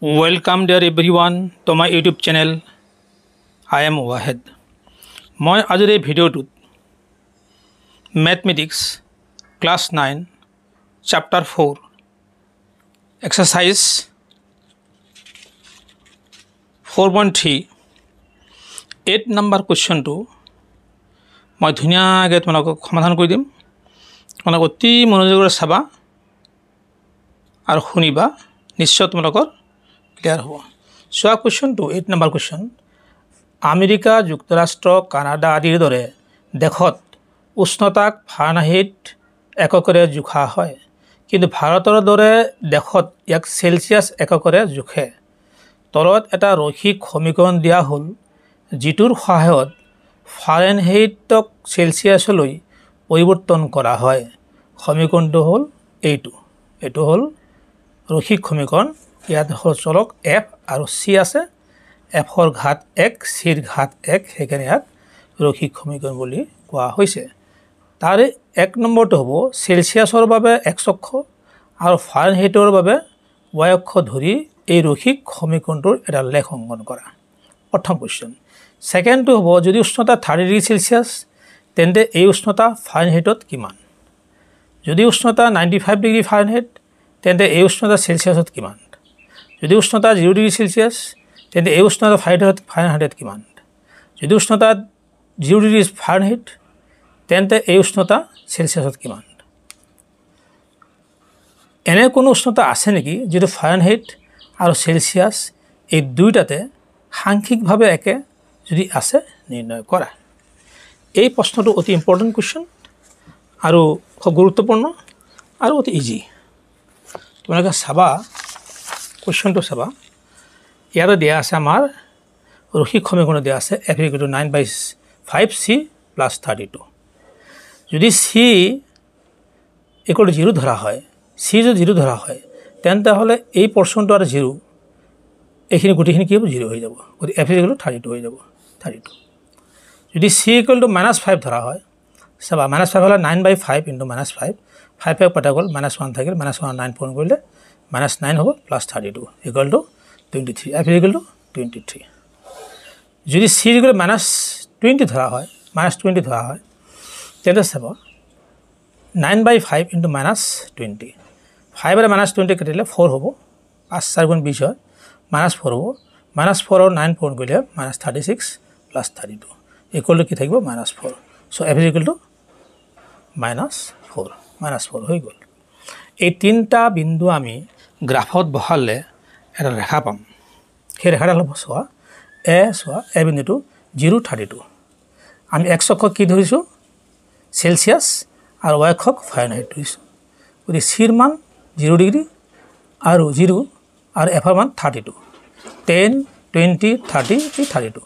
Welcome dear everyone to my YouTube channel. I am Wahed. মই আজিৰ এই ভিডিঅ'টোত Mathematics Class 9 Chapter 4 Exercise 4.3 8 number questionটো মই ধুনীয়াকৈ তোমালোকক সমাধান কৰি দিম। তোমালোক অতি মনোযোগেৰে চাবা আৰু শুনিবা, নিশ্চয় তোমালোকৰ ক্লিয়াৰ হ'ব। সোৱা কুৱেশ্যনটো 8 নম্বৰ কুৱেশ্যন। আমেৰিকা যুক্তৰাষ্ট্ৰ কানাডা আদিৰ দৰে দেশত উষ্ণতাক ফাৰেনহাইট এককেৰে জোখা হয়, কিন্তু ভাৰতৰ দৰে দেশত ইয়াক চেলচিয়াছ এককেৰে জোখে। তলত এটা ৰৈখিক সমীকৰণ দিয়া হ'ল যিটোৰ সহায়ত ফাৰেনহাইটক চেলচিয়াছলৈ পৰিৱৰ্তন কৰা হয়। সমীকৰণটো হ'ল এইটো হ'ল ৰৈখিক সমীকৰণ। ইয়াত চলক এফ আৰু চি আছে। এফৰ ঘাত 1 চিৰ ঘাত 1, সেইকাৰণে ইয়াক ৰৈখিক সমীকৰণ বুলি কোৱা হৈছে। তাৰে 1 নম্বৰটো হ'ব চেলচিয়াছৰ বাবে এক্স অক্ষ আৰু ফাৰেনহাইটৰ বাবে ৱাই অক্ষ ধৰি এই ৰৈখিক সমীকৰণটোৰ এটা লেখ অংকন কৰা। প্ৰথম কুৱেশ্যন। ছেকেণ্ডটো হ'ব যদি উষ্ণতা 30 ডিগ্ৰী চেলচিয়াছ তেন্তে এই উষ্ণতা ফাৰেনহাইটত কিমান? যদি উষ্ণতা 95 ডিগ্ৰী ফাৰেনহাইট তেন্তে এই উষ্ণতা চেলচিয়াছত কিমান? যদি উষ্ণতা 0 ডিগ্ৰী চেলচিয়াছ তেন্তে এই উষ্ণতা ফাৰেনহাইটত কিমান? যদি উষ্ণতা 0 ডিগ্ৰী ফাৰেনহাইট তেন্তে এই উষ্ণতা চেলচিয়াছত কিমান? এনে কোনো উষ্ণতা আছে নেকি যিটো ফাৰেনহাইট আৰু চেলচিয়াছ এই দুয়োটাতে সাংখ্যিকভাৱে একে? যদি আছে নিৰ্ণয় কৰা। এই প্ৰশ্নটো অতি ইম্পৰ্টেণ্ট কুৱেশ্যন আৰু খুব গুৰুত্বপূৰ্ণ আৰু অতি ইজি। তোমালোকে চাবা, কুৱেশ্যনটো চাবা। ইয়াতে দিয়া আছে আমাৰ ৰৈখিক সমীকৰণ দিয়া আছে f = 9/5c + 32। যদি c = 0 ধৰা হয়, c যদি 0 ধৰা হয় তেন্তে হ'লে এই পৰ্চনটো আৰু 0, এইখিনি গোটেইখিনি কি হ'ব? 0 হৈ যাব। গতিকে f = 32 হৈ যাব। 32 যদি c = -5 ধৰা হয়, চাবা -5 হ'লে 9/5 × -5, 5 পটা গ'ল, -1 থাকিল, -1 9 পূৰণ কৰিলে -9 হ'ব + 32 = 23। f = 23। যদি c = -20 ধৰা হয়, তেন্তে চাব 9/5 × -20, 5 আৰু -20 কাটিলে 4 হ'ব, 5 4 × 20 হয়, -4 হ'ব, -4 আৰু 9 পূৰণ কৰিলে -36 + 32 = কি থাকিব? -4। চ' f = -4 হৈ গ'ল। এই তিনিটা বিন্দু আমি গ্ৰাফত বহালে এটা ৰেখা পাম। সেই ৰেখাডাল হ'ব চোৱা এ বিন্দুটো 0 32। আমি এক্স অক্ষ কি ধৰিছোঁ? চেলচিয়াছ আৰু ৱাই অক্ষক ফাৰেনহাইট ধৰিছোঁ। গতিকে চিৰ মান 0 ডিগ্ৰী আৰু 0 আৰু এফৰ মান 32, 10 20 30 32,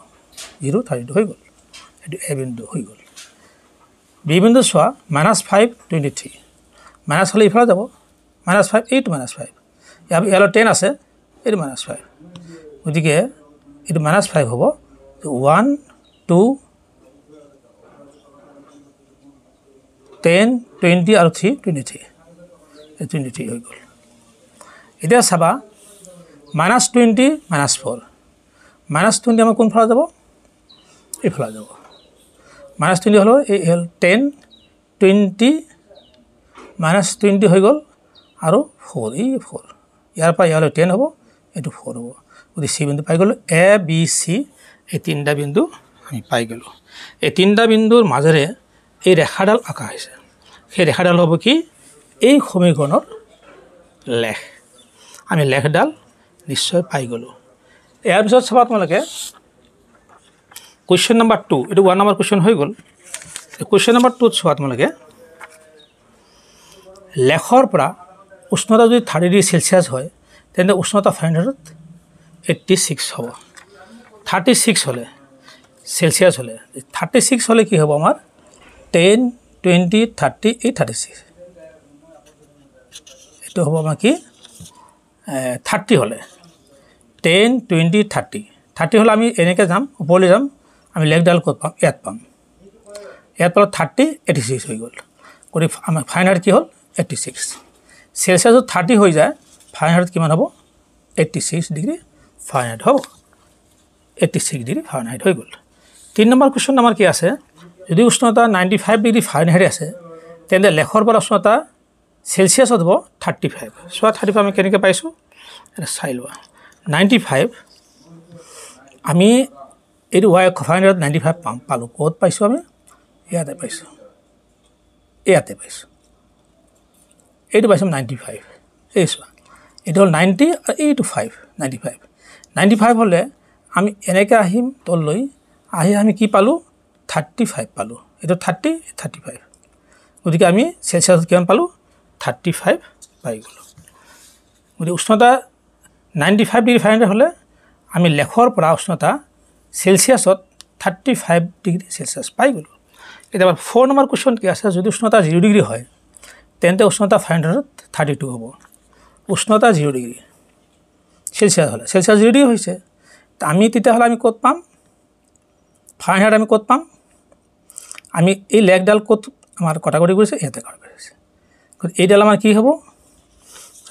0 32 হৈ গ'ল। এইটো এ বিন্দু হৈ গ'ল। বি বিন্দু চোৱা -5 23, মাইনাছ হ'লে ইফালে যাব, -5 এইটো -5, ইয়াৰ 10 আছে, এইটো -5, গতিকে এইটো -5 হ'ব। 1 2 10 20 আৰু 3 23, 23 হৈ গ'ল। এতিয়া চাবা -20 -4, -20 আমাৰ কোনফালে যাব? এইফালে যাব। -20 হ'লে এই 10 20 -20 হৈ গ'ল আৰু 4, এই 4, ইয়াৰ পৰা ইয়ালৈ 10 হ'ব, এইটো 4 হ'ব। গতিকে চি বিন্দু পাই গ'লোঁ। এ বি চি এই তিনিটা বিন্দু আমি পাই গ'লোঁ। এই তিনিটা বিন্দুৰ মাজেৰে এই ৰেখাডাল আঁকা হৈছে। সেই ৰেখাডাল হ'ব কি? এই সমীকৰণৰ লেখ। আমি লেখডাল নিশ্চয় পাই গ'লোঁ। ইয়াৰ পিছত চাবা তোমালোকে কুৱেশ্যন নম্বৰ 2, এইটো 1 নম্বৰ কুৱেশ্যন হৈ গ'ল। কুৱেশ্যন নম্বৰ 2ত চোৱা তোমালোকে, লেখৰ পৰা উষ্ণতা যদি 30 ডিগ্ৰী চেলচিয়াছ হয় তেন্তে উষ্ণতা ফাৰেনহাইটত 86 হ'ব। 36 হ'লে চেলচিয়াছ হ'লে 36 হ'লে কি হ'ব আমাৰ? 10 20 30 36, এইটো হ'ব আমাৰ কি? 30 হ'লে 10 20 30 হ'লে আমি এনেকৈ যাম, ওপৰলৈ যাম, আমি লেখডাল ক'ত পাম? ইয়াত পাম। ইয়াত পালোঁ 30 86 হৈ গ'ল। গতিকে আমাৰ ফাৰেনহাইট কি হ'ল? 86। চেলচিয়াছত 30 হৈ যায়, ফাৰেনহাইটত কিমান হ'ব? 86 ডিগ্ৰী ফাৰেনহাইট হ'ব 86 ডিগ্ৰী ফাৰেনহাইট হৈ গ'ল 3 নম্বৰ কোৱেশ্চন আমাৰ কি আছে যদি উষ্ণতা 95 ডিগ্ৰী ফাৰেনহাইট আছে তেন্তে লেখৰ পৰা উষ্ণতা সেলসিয়াছত হ'ব 35 সোৱা 35 আমি কেনেকৈ পাইছোঁ এটা চাই লোৱা 95 আমি এইটো y ফাৰেনহাইটত 95 পালোঁ ক'ত পাইছোঁ আমি ইয়াতে পাইছোঁ এইটো পাইছোঁ 95 এই চোৱা এইটো হ'ল 90 আৰু এইটো 5 95 হ'লে আমি এনেকৈ আহিম তললৈ আহি আমি কি পালোঁ 35 পালোঁ এইটো 35 গতিকে আমি সেলসিয়াছত কিমান পালোঁ 35 পাই গ'লোঁ গতিকে উষ্ণতা 95 ডিগ্ৰী ফাৰেনহাইট হ'লে আমি লেখৰ পৰা উষ্ণতা সেলসিয়াছত 35 ডিগ্ৰী সেলসিয়াছ পাই গ'লোঁ এতিয়া 4 নম্বৰ কোৱেশ্চন কি আছে যদি উষ্ণতা 0 ডিগ্ৰী হয় তেন্তে উষ্ণতা ফাৰেনহাইটত 32 হ'ব উষ্ণতা 0 ডিগ্ৰী সেলসিয়াছ হ'লে সেলসিয়াছ 0 ডিগ্ৰী হৈছে আমি তেতিয়াহ'লে আমি ক'ত পাম ফাৰেনহাইট আমি ক'ত পাম আমি এই লেগডাল ক'ত আমাৰ কটাকটি কৰিছে ইয়াতে কটাকটি কৰিছে গতিকে এইডাল আমাৰ কি হ'ব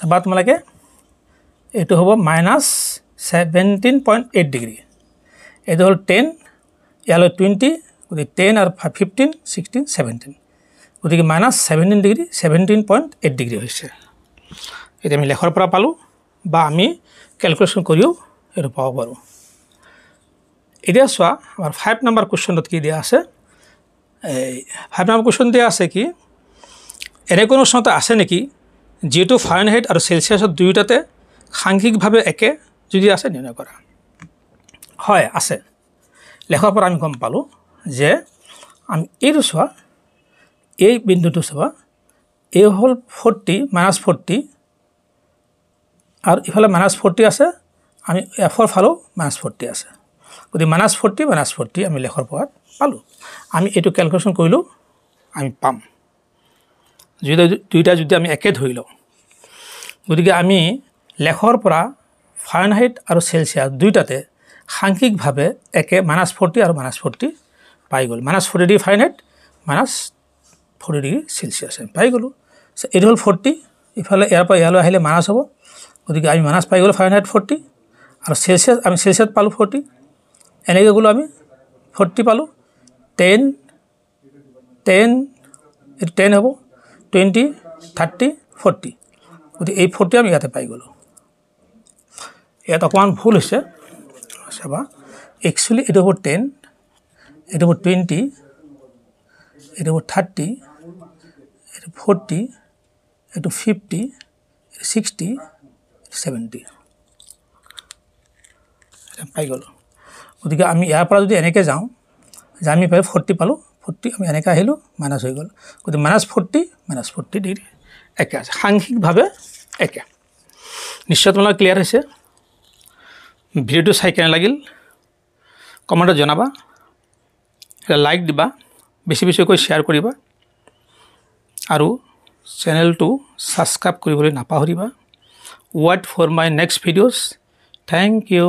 বা তোমালোকে এইটো হ'ব -17.8 ডিগ্ৰী এইটো হ'ল 10 ইয়ালৈ 20 গতিকে 10 আৰু 15 16 17 গতিকে -17 ডিগ্ৰী 17.8 ডিগ্ৰী হৈছে এতিয়া আমি লেখৰ পৰা পালোঁ বা আমি ক্যালকুলেশন কৰিও এইটো পাব পাৰোঁ এতিয়া চোৱা আমাৰ 5 নম্বৰ কোৱেশ্চনত কি দিয়া আছে এই 5 নম্বৰ কোৱেশ্চন দিয়া আছে কি এনে কোনো উষ্ণতা আছে নেকি যেটো ফাৰেনহাইট আৰু সেলসিয়াছত দুয়োটাতে সাংখ্যিকভাৱে একে যদি আছে নিৰ্ণয় কৰা হয় আছে লেখৰ পৰা আমি গম পালোঁ যে আমি এইটো চোৱা এই বিন্দুটো চোৱা এই হ'ল 40 -40 আৰু ইফালে -40 আছে আমি এফৰ ফালেও -40 আছে গতিকে -40 আমি লেখৰ পৰা পালোঁ আমি এইটো ক্যালকুলেশন কৰিলোঁ আমি পাম যদি দুইটা যদি আমি একে ধৰি লওঁ গতিকে আমি লেখৰ পৰা ফাৰেনহাইট আৰু সেলসিয়াছ দুইটাতে সাংখ্যিকভাৱে একে -40 আৰু -40 পাই গ'ল -40 ডিগ্ৰী ফাৰেনহাইট -40 ডিগ্ৰী সেলসিয়াছ পাই গ'লোঁ এইটো হ'ল 40 ইফালে ইয়াৰ পৰা ইয়ালৈ আহিলে মাইনাছ হ'ব গতিকে আমি মাইনাছ পাই গ'লোঁ ফাৰেনহাইট 40 আৰু সেলসিয়াছ আমি সেলসিয়াছ পালোঁ 40 এনেকৈ গ'লোঁ আমি 40 পালোঁ 10 এইটো 10 হ'ব 20 30 40 গতিকে এই 40 আমি ইয়াতে পাই গ'লোঁ ইয়াত অকণমান ভুল হৈছে চাবা একচুৱেলি এইটো হ'ব 10 এইটো হ'ব 20 এইটো হ'ব 30 এইটো 40 এইটো 50 60 70 পাই গ'লোঁ গতিকে আমি ইয়াৰ পৰা যদি এনেকৈ যাওঁ যে আমি পাই 40 পালোঁ 40 আমি এনেকৈ আহিলোঁ মাইনাছ হৈ গ'ল গতিকে -40 ডিগ্ৰী একে আছে সাংখ্যিকভাৱে একে নিশ্চয় তোমালোকৰ ক্লিয়াৰ হৈছে ভিডিঅ'টো চাই কেনে লাগিল কমেণ্টত জনাবা এটা লাইক দিবা বেছিকৈ শ্বেয়াৰ কৰিবা আৰু চেনেলটো ছাবস্ক্ৰাইব কৰিবলৈ নাপাহৰিবা wait for my next videos thank U